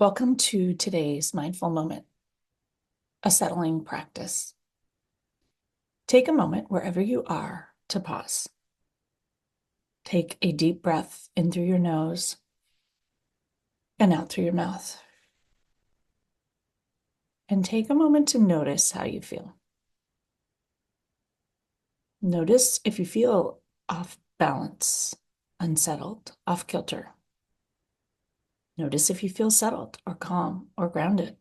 Welcome to today's mindful moment, a settling practice. Take a moment wherever you are to pause. Take a deep breath in through your nose and out through your mouth. And take a moment to notice how you feel. Notice if you feel off balance, unsettled, off kilter. Notice if you feel settled or calm or grounded.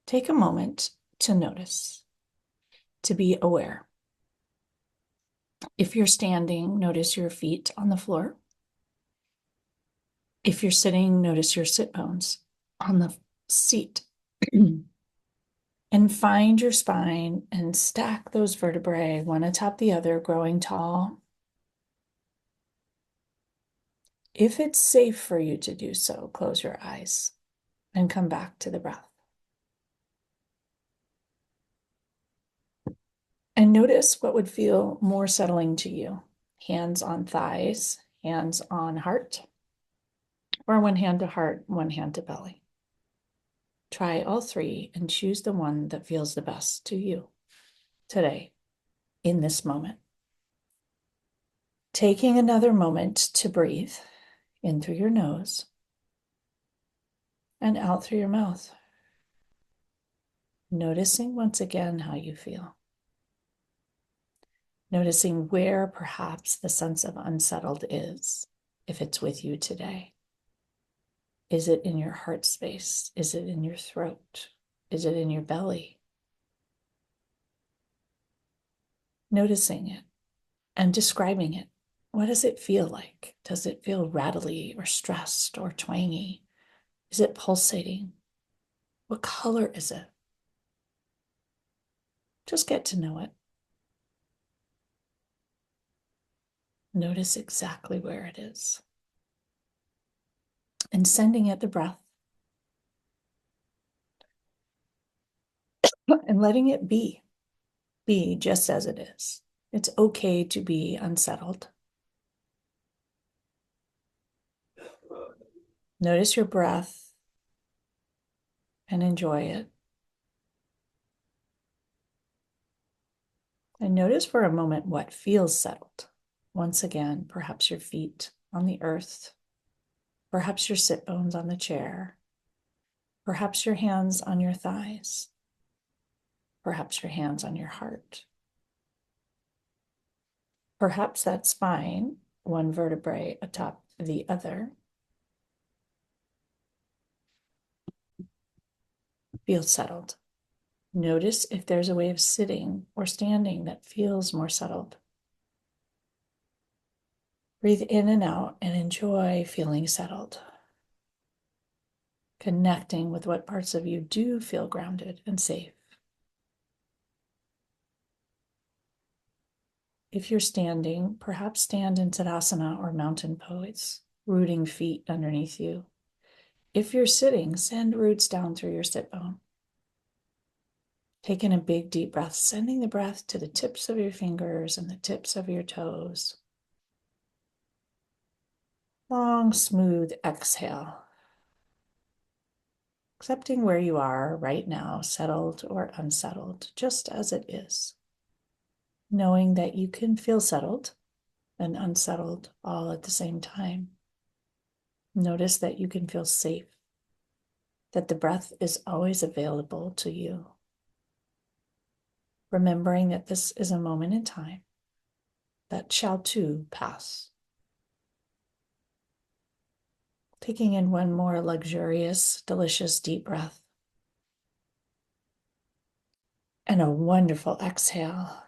Take a moment to notice, to be aware. If you're standing, notice your feet on the floor. If you're sitting, notice your sit bones on the seat. And find your spine and stack those vertebrae one atop the other, growing tall. If it's safe for you to do so, close your eyes and come back to the breath. And notice what would feel more settling to you. Hands on thighs, hands on heart, or one hand to heart, one hand to belly. Try all three and choose the one that feels the best to you today, in this moment. Taking another moment to breathe in through your nose and out through your mouth. Noticing once again how you feel. Noticing where perhaps the sense of unsettled is, if it's with you today. Is it in your heart space? Is it in your throat? Is it in your belly? Noticing it and describing it. What does it feel like? Does it feel rattly or stressed or twangy? Is it pulsating? What color is it? Just get to know it. Notice exactly where it is. And sending it the breath. And letting it be just as it is. It's okay to be unsettled. Notice your breath and enjoy it. And notice for a moment what feels settled. Once again, perhaps your feet on the earth, perhaps your sit bones on the chair, perhaps your hands on your thighs, perhaps your hands on your heart. Perhaps that spine, one vertebrae atop the other, feels settled. Notice if there's a way of sitting or standing that feels more settled. Breathe in and out and enjoy feeling settled. Connecting with what parts of you do feel grounded and safe. If you're standing, perhaps stand in Tadasana or mountain pose, rooting feet underneath you. If you're sitting, send roots down through your sit bone. Take in a big deep breath, sending the breath to the tips of your fingers and the tips of your toes. Long, smooth exhale. Accepting where you are right now, settled or unsettled, just as it is. Knowing that you can feel settled and unsettled all at the same time. Notice that you can feel safe, that the breath is always available to you. Remembering that this is a moment in time that shall too pass. Taking in one more luxurious, delicious deep breath. And a wonderful exhale.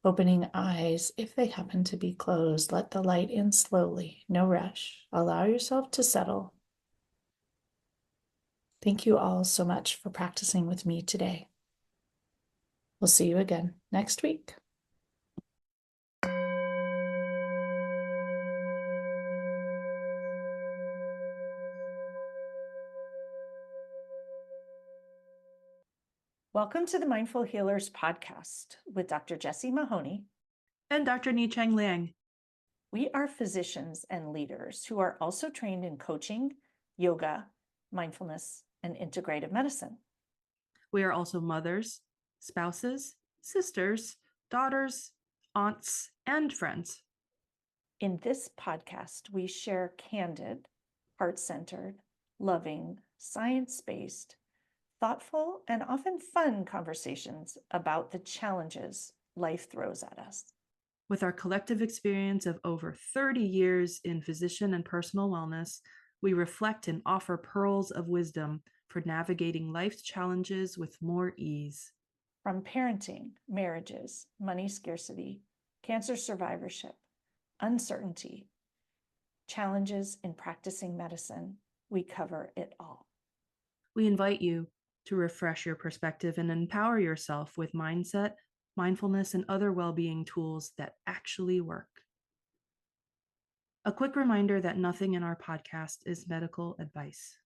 Opening eyes, if they happen to be closed, let the light in slowly, no rush. Allow yourself to settle. Thank you all so much for practicing with me today. We'll see you again next week. Welcome to the Mindful Healers podcast with Dr. Jessie Mahoney and Dr. Ni-Cheng Liang. We are physicians and leaders who are also trained in coaching, yoga, mindfulness, and integrative medicine. We are also mothers, spouses, sisters, daughters, aunts, and friends. In this podcast, we share candid, heart-centered, loving, science-based, thoughtful, and often fun conversations about the challenges life throws at us. With our collective experience of over 30 years in physician and personal wellness, we reflect and offer pearls of wisdom for navigating life's challenges with more ease. From parenting, marriages, money scarcity, cancer survivorship, uncertainty, challenges in practicing medicine, we cover it all. We invite you to refresh your perspective and empower yourself with mindset, mindfulness, and other well-being tools that actually work. A quick reminder that nothing in our podcast is medical advice.